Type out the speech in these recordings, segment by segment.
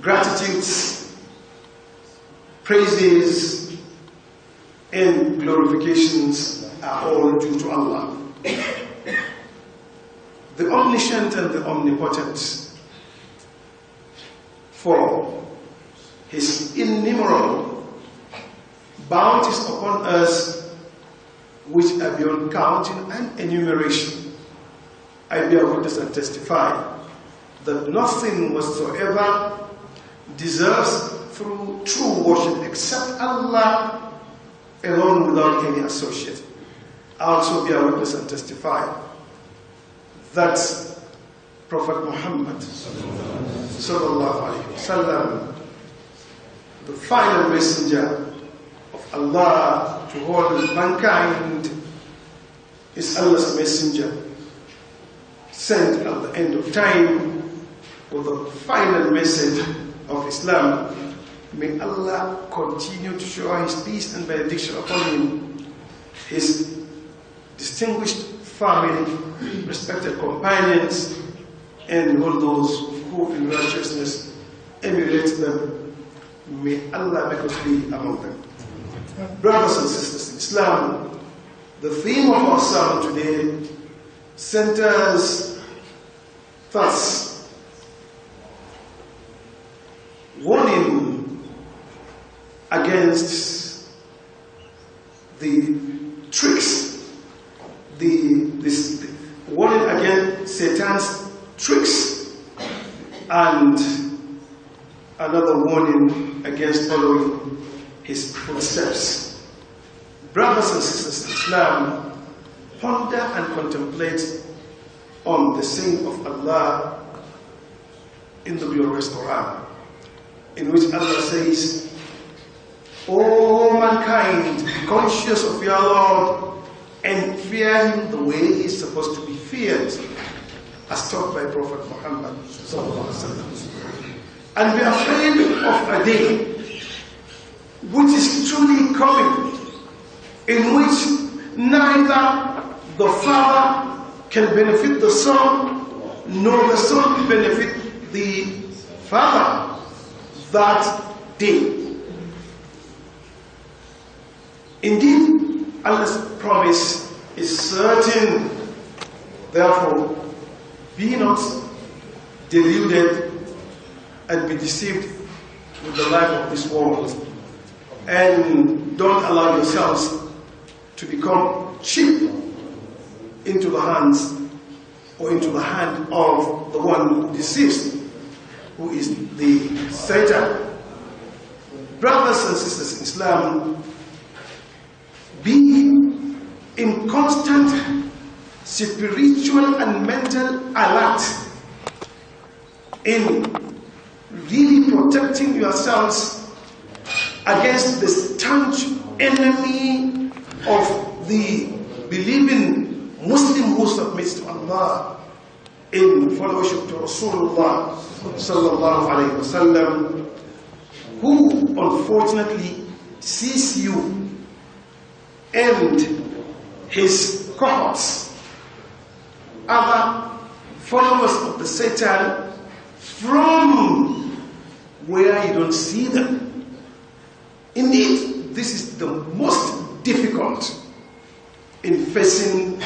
gratitudes, praises, and glorifications are all due to Allah, the omniscient and the omnipotent, for His innumerable bounties upon us, which are beyond counting and enumeration. I bear witness and testify that nothing whatsoever deserves through true worship except Allah alone without any associate. I also bear witness and testify that Prophet Muhammad sallallahu alaihi wasallam, the final messenger of Allah to all mankind, is Allah's messenger, sent at the end of time with the final message of Islam. May Allah continue to show His peace and benediction upon him, his distinguished family, respected companions, and all those who in righteousness emulate them. May Allah make us be among them. Brothers and sisters in Islam, the theme of our sermon today centers thus: warning against the tricks, warning against Satan's tricks, and another warning against following his footsteps. Brothers and sisters in Islam, ponder and contemplate on the saying of Allah in the glorious Quran, in which Allah says, "O mankind, be conscious of your Lord and fear Him the way He is supposed to be feared," as taught by Prophet Muhammad sallallahu alaihi wasallam. "And be afraid of a day which is truly coming, in which neither the Father can benefit the Son, nor the Son benefit the Father that day. Indeed, Allah's promise is certain. Therefore, be not deluded and be deceived with the life of this world, and don't allow yourselves to become cheap into the hands or into the hand of the one who deceives, who is the Satan." Brothers and sisters in Islam, be in constant spiritual and mental alert in really protecting yourselves against the staunch enemy of the believing Muslim who submits to Allah in fellowship to Rasulullah sallallahu alaihi wasallam, who unfortunately sees you and his cohorts, other followers of the Satan, from where you don't see them. Indeed, this is the most difficult in facing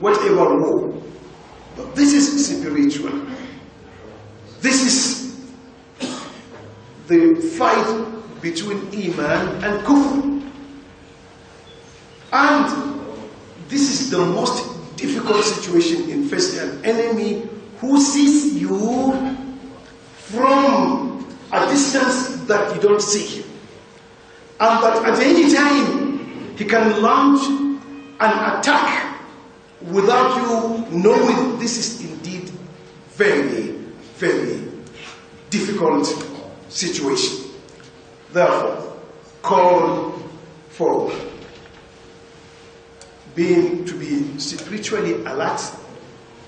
whatever war. But this is spiritual. This is the fight between Iman and Kufr. And this is the most difficult situation in facing an enemy who sees you from a distance that you don't see him. And that at any time he can launch an attack without you knowing. This is indeed very, very difficult situation. Therefore, call for to be spiritually alert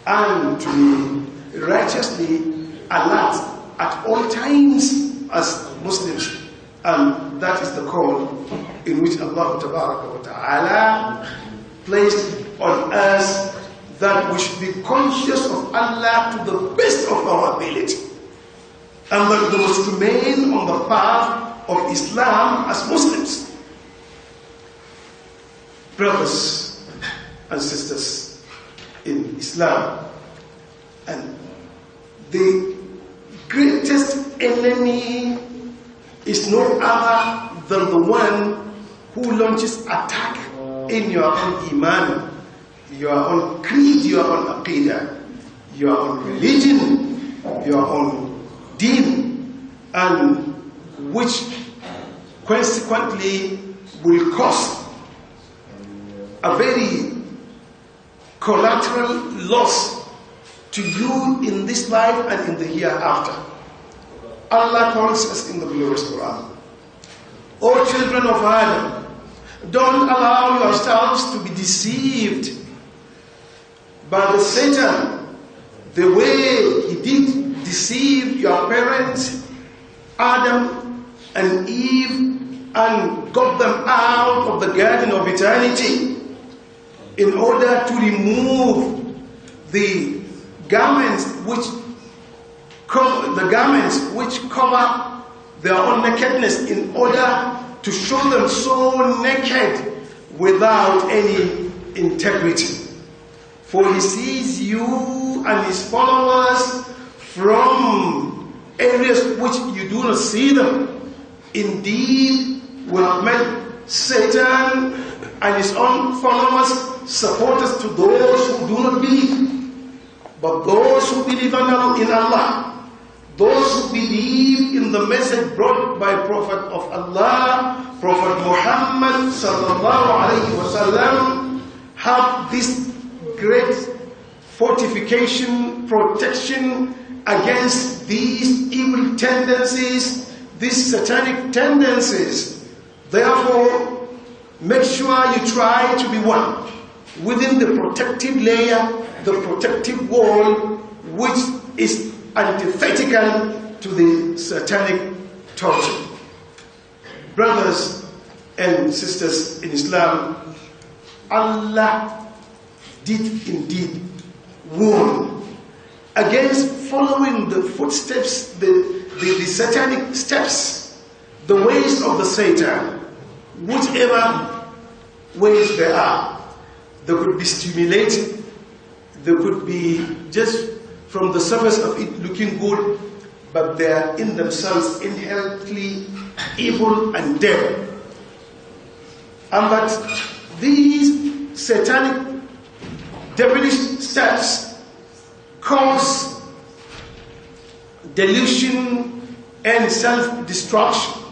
and to be righteously alert at all times as Muslims. And that is the call in which Allah Ta'ala placed on us, that we should be conscious of Allah to the best of our ability. and that they must remain on the path of Islam as Muslims. Brothers and sisters in Islam, and the greatest enemy is no other than the one who launches attack in your own iman, your own creed, your own aqidah, your own religion, your own deen, and which consequently will cause a very collateral loss to you in this life and in the hereafter. Allah calls us in the glorious Quran, O children of Adam, don't allow yourselves to be deceived by the Satan the way he did deceive your parents Adam and Eve and got them out of the garden of eternity in order to remove the garments which cover their own nakedness, in order to show them so naked without any integrity. For he sees you and his followers from areas which you do not see them. Indeed, we have made Satan and his own followers supporters to those who do not believe. But those who believe in Allah, those who believe in the message brought by Prophet of Allah, Prophet Muhammad sallallahu alaihi wasallam, have this great fortification, protection against these evil tendencies, these satanic tendencies. Therefore, make sure you try to be one within the protective layer, the protective wall, which is antithetical to the satanic torture. Brothers and sisters in Islam, Allah did indeed warn against following the footsteps, the satanic steps, the ways of the Satan, whichever ways they are. They could be stimulated, they could be just from the surface of it looking good, but they are in themselves inherently evil and devil. And that these satanic devilish steps cause delusion and self-destruction.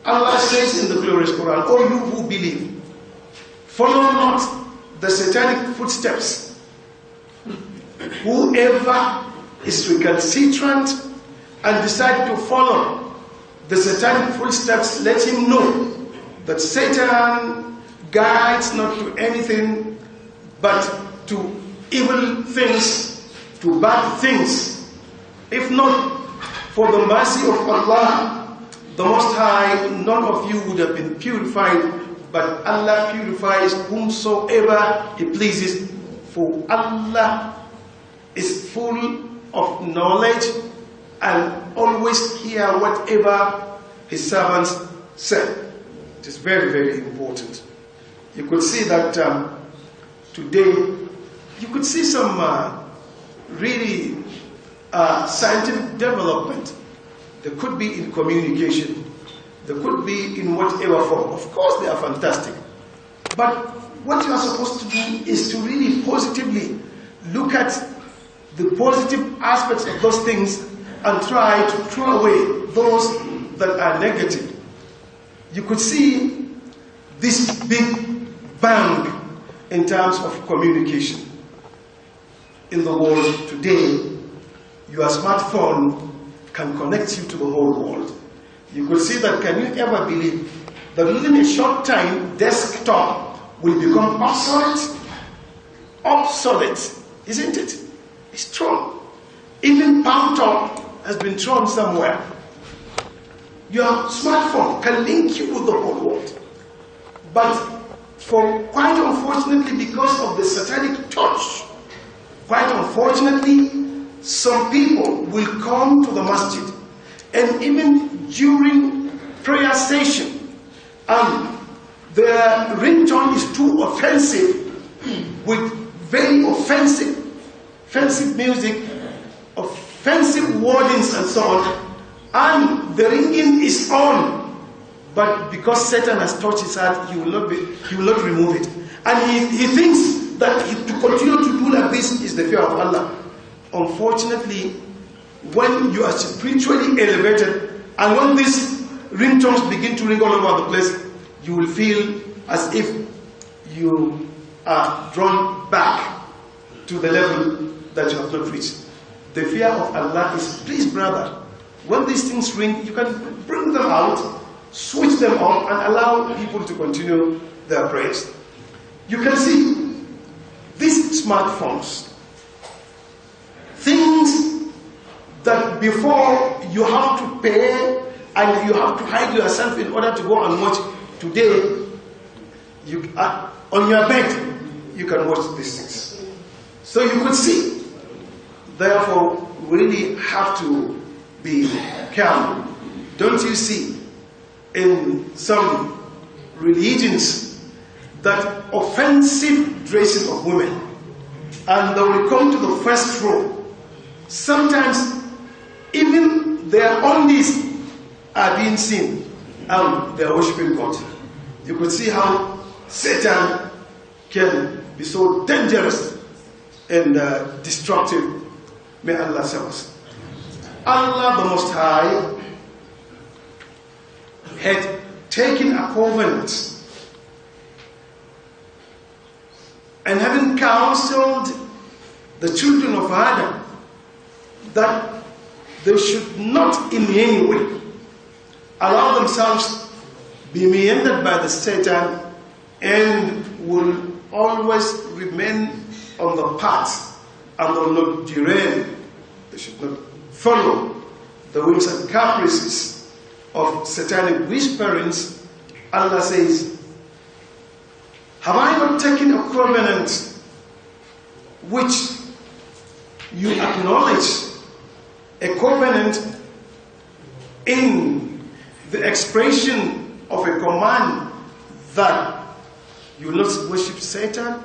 Allah says in the glorious Quran, O you who believe, follow not the satanic footsteps. Whoever is recalcitrant and decide to follow the satanic footsteps, let him know that Satan guides not to anything but to evil things, to bad things. If not for the mercy of Allah, the Most High, none of you would have been purified, but Allah purifies whomsoever He pleases, for Allah is full of knowledge and always hear whatever His servants say. It is very, very important. You could see that today, you could see some really scientific development. There could be in communication, there could be in whatever form. Of course they are fantastic. But what you are supposed to do is to really positively look at the positive aspects of those things and try to throw away those that are negative. You could see this big bang in terms of communication. In the world today, your smartphone can connect you to the whole world. You could see that. Can you ever believe that within a short time, desktop will become obsolete? Obsolete, isn't it? It's thrown. Even palm top has been thrown somewhere. Your smartphone can link you with the whole world. But for quite unfortunately, because of the satanic touch, quite unfortunately, some people will come to the masjid and even during prayer session, the ringtone is too offensive, with very offensive music, offensive wordings and so on, and the ringing is on. But because Satan has touched his heart, he will not remove it. And he thinks that to continue to do like this is the fear of Allah. Unfortunately, when you are spiritually elevated, and when these ringtones begin to ring all over the place, you will feel as if you are drawn back to the level that you have not reached. The fear of Allah is, please brother, when these things ring, you can bring them out, switch them on, and allow people to continue their prayers. You can see these smartphones, things that before you have to pay and you have to hide yourself in order to go and watch. Today, you are on your bed, you can watch these things. So you could see. Therefore, we really have to be careful. Don't you see, in some religions, that offensive dressing of women, and they will come to the first row. Sometimes even their undies are being seen, and they are worshiping God. You could see how Satan can be so dangerous and destructive. May Allah save us. Allah the Most High had taken a covenant, and having counseled the children of Adam that they should not in any way allow themselves be meandered by the Satan, and will always remain on the path and will not derail. They should not follow the whims and caprices of satanic whisperings. Allah says, have I not taken a covenant which you acknowledge, a covenant in the expression of a command that you will not worship Satan,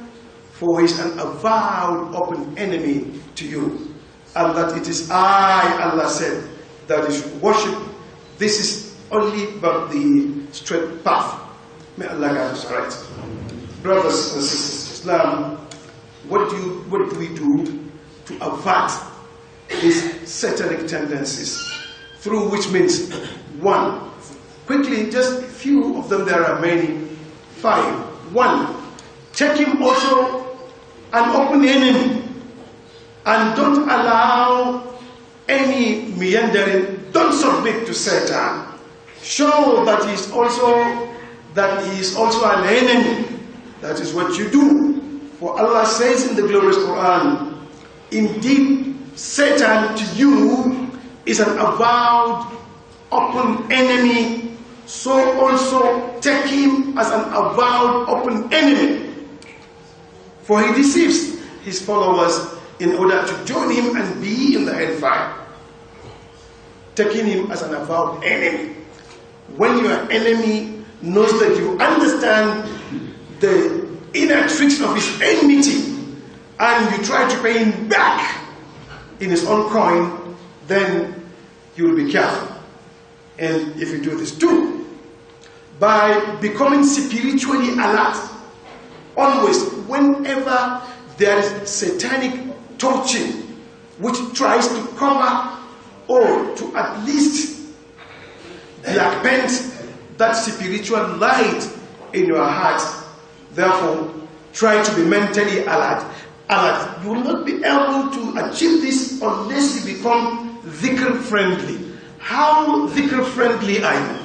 for he is an avowed open enemy to you, and that it is I, Allah said, that you should worship. This is only but the straight path. May Allah guide us right. Brothers and sisters, Islam, what do we do to avert these satanic tendencies? Through which means, one, quickly, just a few of them, there are many. 5. 1, take him also an open enemy, and don't allow any meandering. Don't submit to Satan. Show that he is also an enemy. That is what you do. For Allah says in the glorious Quran, indeed Satan to you is an avowed open enemy, so also take him as an avowed open enemy. For he deceives his followers in order to join him and be in the hellfire. Taking him as an avowed enemy. When your enemy knows that you understand the inner tricks of his enmity, and you try to pay him back in his own coin, then you will be careful. And if you do this too, by becoming spiritually alert, always, whenever there is satanic touching which tries to cover or to at least black paint that spiritual light in your heart, therefore try to be mentally alert. You will not be able to achieve this unless you become dhikr friendly. How dhikr friendly are you?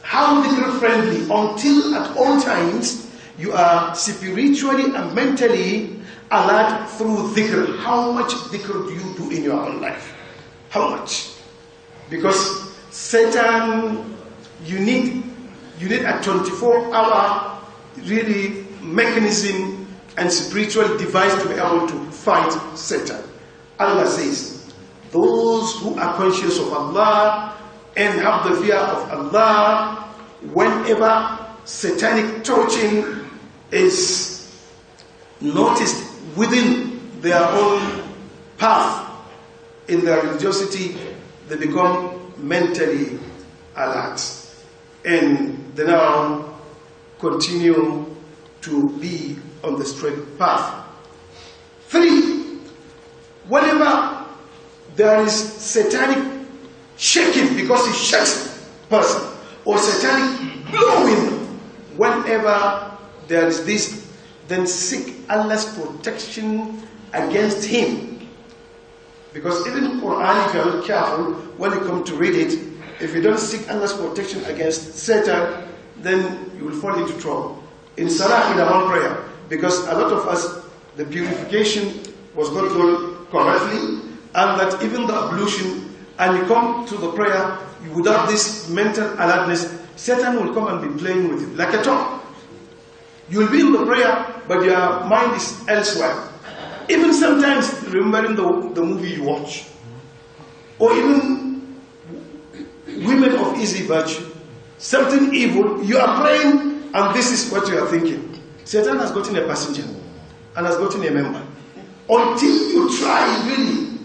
How dhikr friendly? Until at all times you are spiritually and mentally alert through dhikr. How much dhikr do you do in your own life? How much? Because Satan, you need a 24-hour really mechanism and spiritual device to be able to fight Satan. Allah says, those who are conscious of Allah and have the fear of Allah, whenever satanic touching is noticed within their own path in their religiosity, they become mentally alert and they now continue to be on the straight path. 3, whenever there is satanic shaking because it shakes person, or satanic blowing, whenever there is this, then seek Allah's protection against him. Because even in Quran, if you are not careful, when you come to read it, if you don't seek Allah's protection against Satan, then you will fall into trouble. In Salah, in our prayer, because a lot of us, the purification was not done correctly, and that even the ablution, and you come to the prayer, without this mental alertness, Satan will come and be playing with you, like a top. You will be in the prayer, but your mind is elsewhere. Even sometimes remembering the movie you watch, or even women of easy virtue, something evil, you are praying and this is what you are thinking. Satan has gotten a passenger and has gotten a member. Until you try really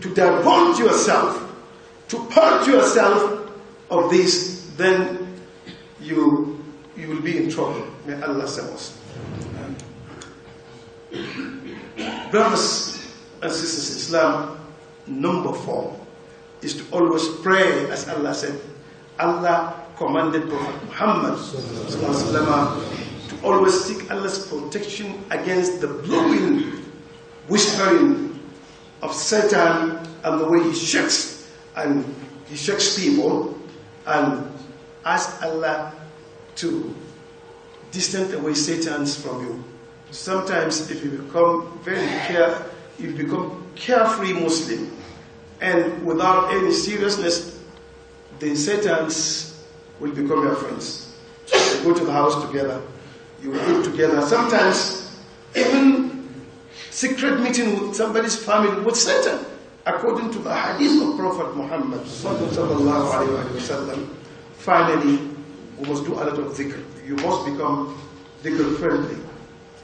to divulge yourself, to purge yourself of this, then you will be in trouble. May Allah save us. Brothers and sisters in Islam, number 4 is to always pray, as Allah said. Allah commanded Prophet Muhammad to always seek Allah's protection against the blowing, whispering of Satan and the way he shakes people, and ask Allah to distance away Satan's from you. Sometimes if you become you become carefree Muslim, and without any seriousness, the Satans will become your friends. You go to the house together, you will eat together. Sometimes even secret meeting with somebody's family with Satan. According to the hadith of Prophet Muhammad sallallahu alaihi wasallam, finally we must do a lot of dhikr. You must become dhikr friendly.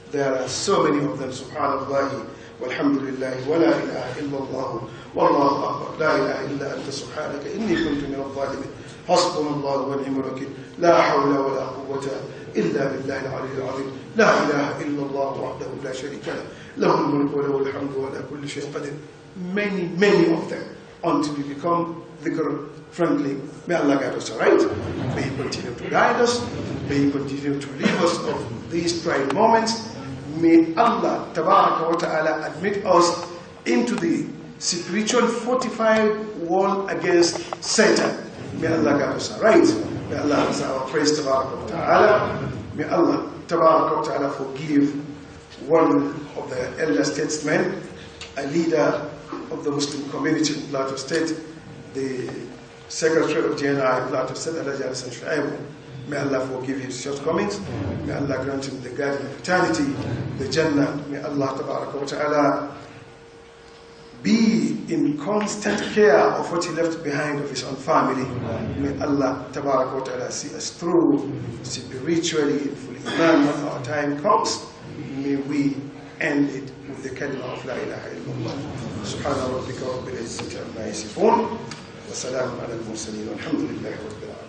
There are so many of them. Subhanallah, walhamdulillah, wa la ilaha illallah, wallahu akbar, la ilaha illa anta subhanaka inni kuntu min al-zalimin, hasbunallahu wa ni'mal wakeel, la hawla wa la quwwata illa billahi al-aliyyil azim, la ilaha illallah wahdahu la sharika lahu, lahu al-mulku wa lahu al-hamdu wa ala kulli shay'in qadir. Many of them, until we become dhikr friendly. May Allah guide us, alright? May He continue to guide us. May He continue to leave us of these trying moments. May Allah Tabaraka wa Ta'ala admit us into the spiritual fortified wall against Satan. May Allah guide us, alright? May Allah answer our praise Tabaraka wa Ta'ala. May Allah Tabaraka wa Ta'ala forgive one of the elder statesmen, a leader of the Muslim community in Plateau State, the Secretary of JNI Plateau State, Aliyu. May Allah forgive his shortcomings. May Allah grant him the garden of eternity, the Jannah. May Allah Tabaraka wa Ta'ala be in constant care of what he left behind of his own family. May Allah Tabaraka wa Ta'ala see us through spiritually in full iman when our time comes. May we end it with the kalima of la ilaha illallah. Subhana rabbika rabbil izzati amma yasifun wa salamun ala al-mursalin walhamdulillahi rabbil alamin.